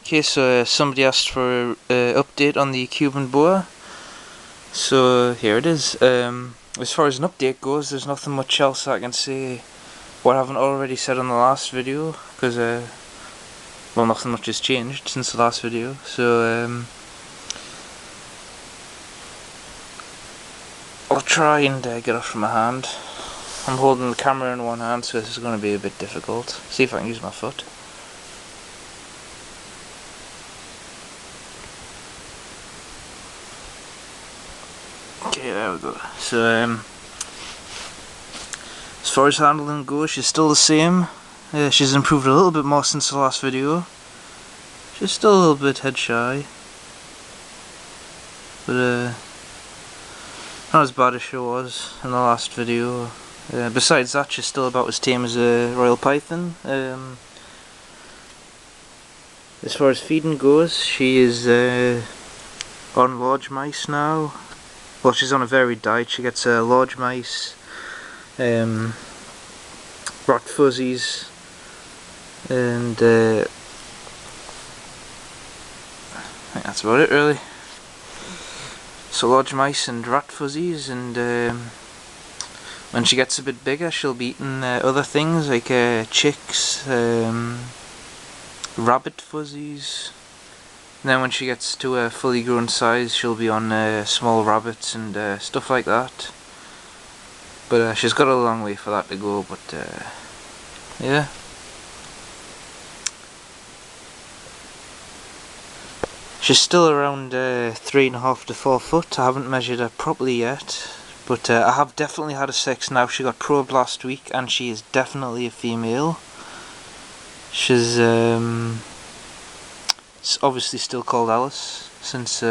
Okay, so somebody asked for an update on the Cuban boa, so here it is. As far as an update goes, there's nothing much else I can say what I haven't already said on the last video, because well, nothing much has changed since the last video. So I'll try and get off from my hand. I'm holding the camera in one hand, so this is going to be a bit difficult. See if I can use my foot. Okay, there we go. So as far as handling goes, she's still the same. She's improved a little bit more since the last video. She's still a little bit head shy, but not as bad as she was in the last video. Besides that, she's still about as tame as a royal python. As far as feeding goes, she is on large mice now. Well, she's on a varied diet. She gets large mice, rat fuzzies, and I think that's about it really. So large mice and rat fuzzies, and when she gets a bit bigger she'll be eating other things like chicks, rabbit fuzzies. And then when she gets to a fully grown size, she'll be on small rabbits and stuff like that. But she's got a long way for that to go, but yeah. She's still around 3.5 to 4 foot. I haven't measured her properly yet, but I have definitely had a sex now. She got probed last week and she is definitely a female. She's obviously still called Alice since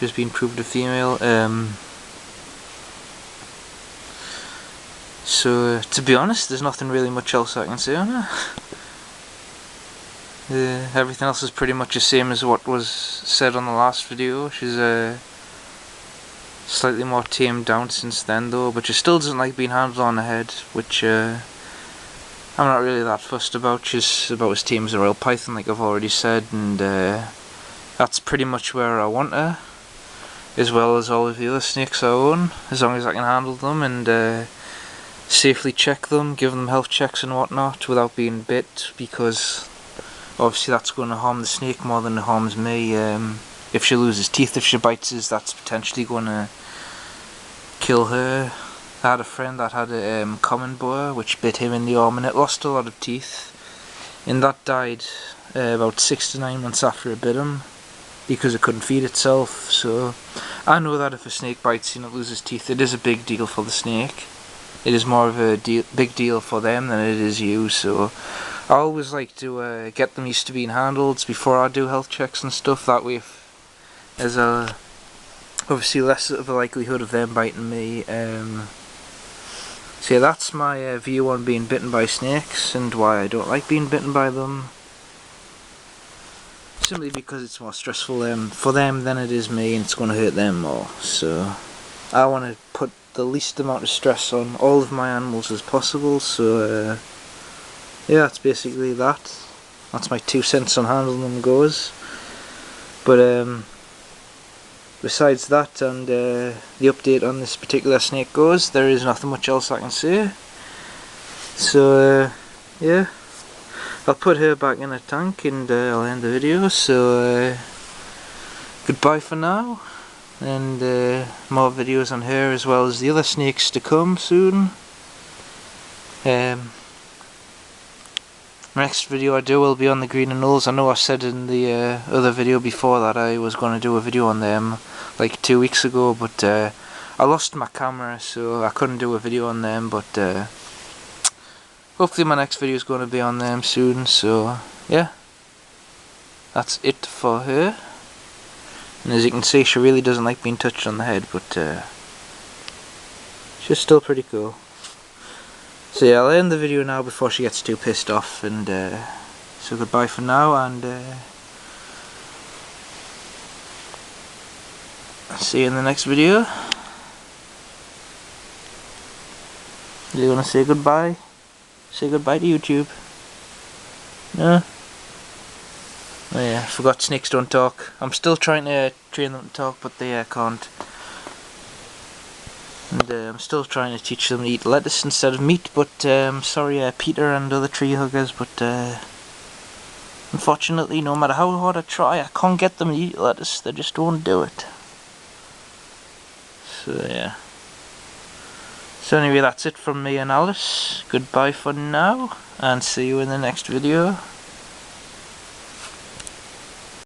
she's been proved a female. So to be honest, there's nothing really much else I can say on her. Everything else is pretty much the same as what was said on the last video. She's slightly more tamed down since then though, but she still doesn't like being handled on the head, which I'm not really that fussed about. She's about as tame as a royal python, like I've already said, and that's pretty much where I want her, as well as all of the other snakes I own, as long as I can handle them and safely check them, give them health checks and whatnot without being bit, because obviously that's going to harm the snake more than it harms me. If she loses teeth, if she bites us, that's potentially going to kill her. I had a friend that had a common boa which bit him in the arm and it lost a lot of teeth, and that died about 6 to 9 months after it bit him because it couldn't feed itself. So I know that if a snake bites you and it loses teeth, it is a big deal for the snake. It is more of a big deal for them than it is you, so I always like to get them used to being handled before I do health checks and stuff. That way there's obviously less of a likelihood of them biting me. So yeah, that's my view on being bitten by snakes and why I don't like being bitten by them. Simply because it's more stressful for them than it is me, and it's going to hurt them more. So I want to put the least amount of stress on all of my animals as possible. So yeah, that's basically that. That's my 2 cents on handling them goes. But besides that and the update on this particular snake goes, there is nothing much else I can say. So yeah, I'll put her back in a tank and I'll end the video. So goodbye for now, and more videos on her as well as the other snakes to come soon. Next video I do will be on the green anoles. I know I said in the other video before that I was going to do a video on them like 2 weeks ago, but I lost my camera so I couldn't do a video on them, but hopefully my next video is going to be on them soon. So yeah, that's it for her, and as you can see she really doesn't like being touched on the head, but she's still pretty cool. So yeah, I'll end the video now before she gets too pissed off, and so goodbye for now, and see you in the next video. Do you want to say goodbye? Say goodbye to YouTube. No? Oh yeah, I forgot snakes don't talk. I'm still trying to train them to talk, but they can't. And I'm still trying to teach them to eat lettuce instead of meat, but sorry Peter and other tree huggers, but unfortunately no matter how hard I try, I can't get them to eat lettuce. They just won't do it. So yeah. So anyway, that's it from me and Alice. Goodbye for now, and see you in the next video.